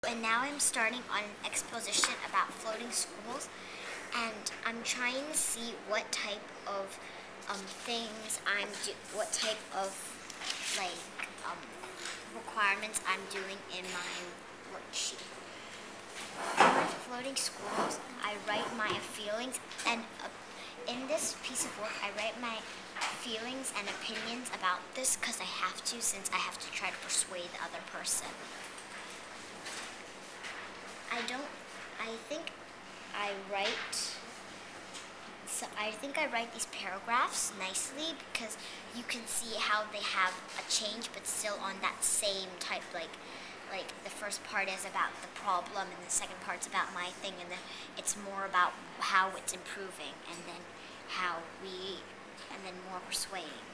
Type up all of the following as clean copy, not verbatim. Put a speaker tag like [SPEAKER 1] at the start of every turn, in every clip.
[SPEAKER 1] and now I'm starting on an exposition about floating schools, and I'm trying to see what type of things what type of like requirements I'm doing in my worksheet. For floating schools, I write my feelings, and in this piece of work, I write my feelings and opinions about this because I have to, since I have to try to persuade the other person. I think I write these paragraphs nicely because you can see how they have a change, but still on that same type, like the first part is about the problem, and the second part's about my thing, and then it's more about how it's improving, and then more persuading.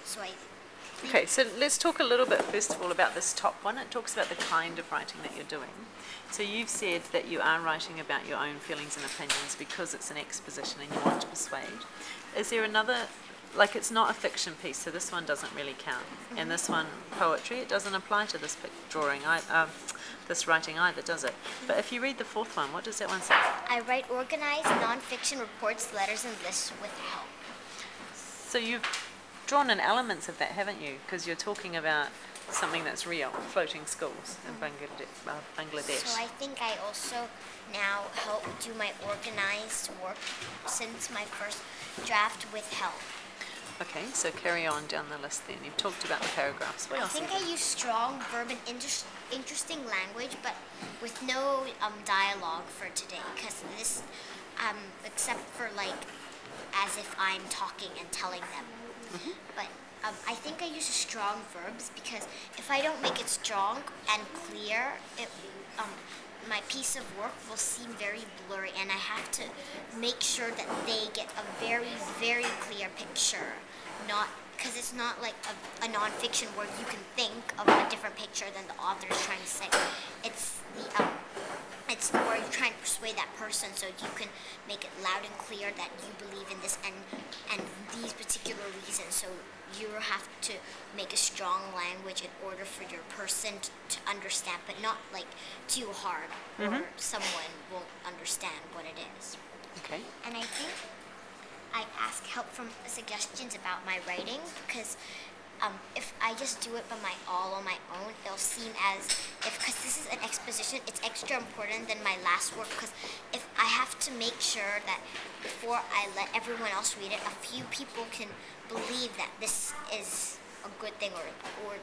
[SPEAKER 1] So I think.
[SPEAKER 2] Okay, so let's talk a little bit first of all about this top one. It talks about the kind of writing that you're doing. So you've said that you are writing about your own feelings and opinions because it's an exposition and you want to persuade. Is there another, like it's not a fiction piece, so this one doesn't really count. And this one, poetry, it doesn't apply to this this writing either, does it? But if you read the fourth one, what does that one say?
[SPEAKER 1] I write organized non-fiction reports, letters, and lists with help.
[SPEAKER 2] So you've drawn in elements of that, haven't you? Because you're talking about something that's real, floating schools in Bangladesh.
[SPEAKER 1] So I think I also now help do my organized work since my first draft with help.
[SPEAKER 2] Okay, so carry on down the list then. You've talked about the paragraphs. What else?
[SPEAKER 1] I think I use strong verb and interesting language, but with no dialogue for today, because this, except for like as if I'm talking and telling them. But I think I use strong verbs because if I don't make it strong and clear, my piece of work will seem very blurry, and I have to make sure that they get a very, very clear picture. Because it's not like a nonfiction where you can think of a different picture than the author is trying to say. It's where you're trying to persuade that person, so you can make it loud and clear that you believe in this and these particular reasons. So you have to make a strong language in order for your person to understand, but not like too hard, or someone won't understand what it is.
[SPEAKER 2] Okay.
[SPEAKER 1] And I think I ask help from suggestions about my writing because if I just do it all on my own, it'll seem as if, because this is an exposition, it's extra important than my last work, because if I have to make sure that before I let everyone else read it, a few people can believe that this is a good thing, or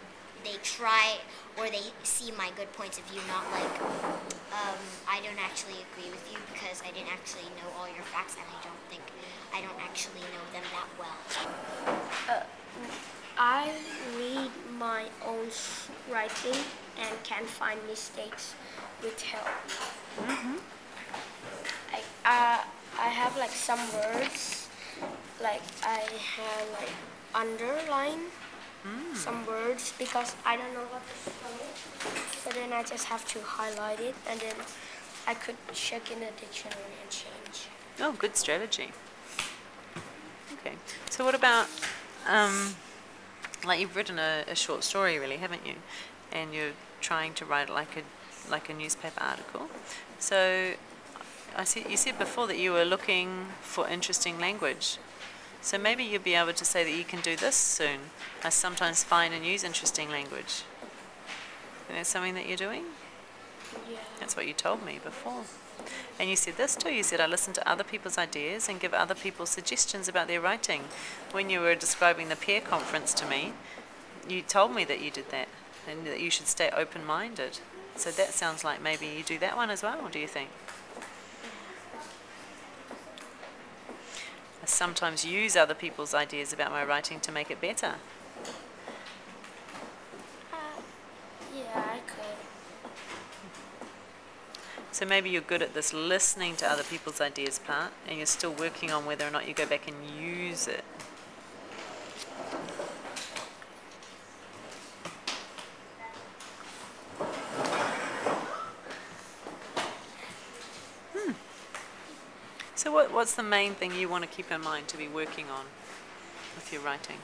[SPEAKER 1] they try, or they see my good points of view, not like, I don't actually agree with you because I didn't actually know all your facts, and I don't actually know them that well.
[SPEAKER 3] I read my own writing and can find mistakes with help. I have like some words, like I have like underline some words because I don't know what to spell. So then I just have to highlight it, and then I could check in the dictionary and change.
[SPEAKER 2] Oh, good strategy. Okay, so what about, like you've written a short story really, haven't you? And you're trying to write like a newspaper article. So you said before that you were looking for interesting language. So maybe you'll be able to say that you can do this soon. I sometimes find and use interesting language. And that's something that you're doing?
[SPEAKER 3] Yeah.
[SPEAKER 2] That's what you told me before. And you said this too, you said I listen to other people's ideas and give other people suggestions about their writing. When you were describing the peer conference to me, you told me that you did that and that you should stay open-minded. So that sounds like maybe you do that one as well, do you think? I sometimes use other people's ideas about my writing to make it better.
[SPEAKER 3] Yeah, I could.
[SPEAKER 2] So maybe you're good at this listening to other people's ideas part, and you're still working on whether or not you go back and use it. So what's the main thing you want to keep in mind to be working on with your writing?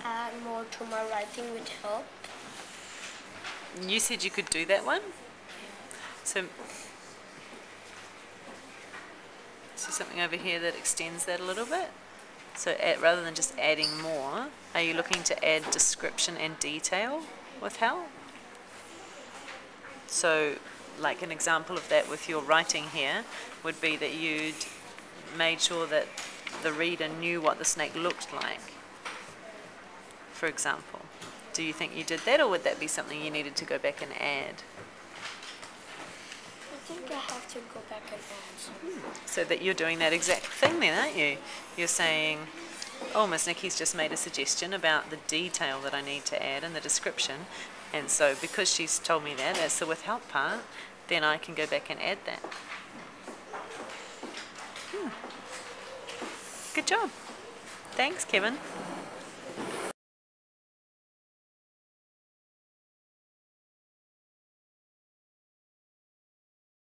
[SPEAKER 3] Add more to my writing with help.
[SPEAKER 2] you said you could do that one. So, see something over here that extends that a little bit? So rather than just adding more, are you looking to add description and detail with help? So like an example of that with your writing here would be that you'd made sure that the reader knew what the snake looked like, for example. Do you think you did that, or would that be something you needed to go back and add?
[SPEAKER 3] I think I have to go back and add.
[SPEAKER 2] So that you're doing that exact thing then, aren't you? You're saying, oh, Miss Nikki's just made a suggestion about the detail that I need to add in the description, and so because she's told me that, that's the with help part, then I can go back and add that. Good job. Thanks, Kevin.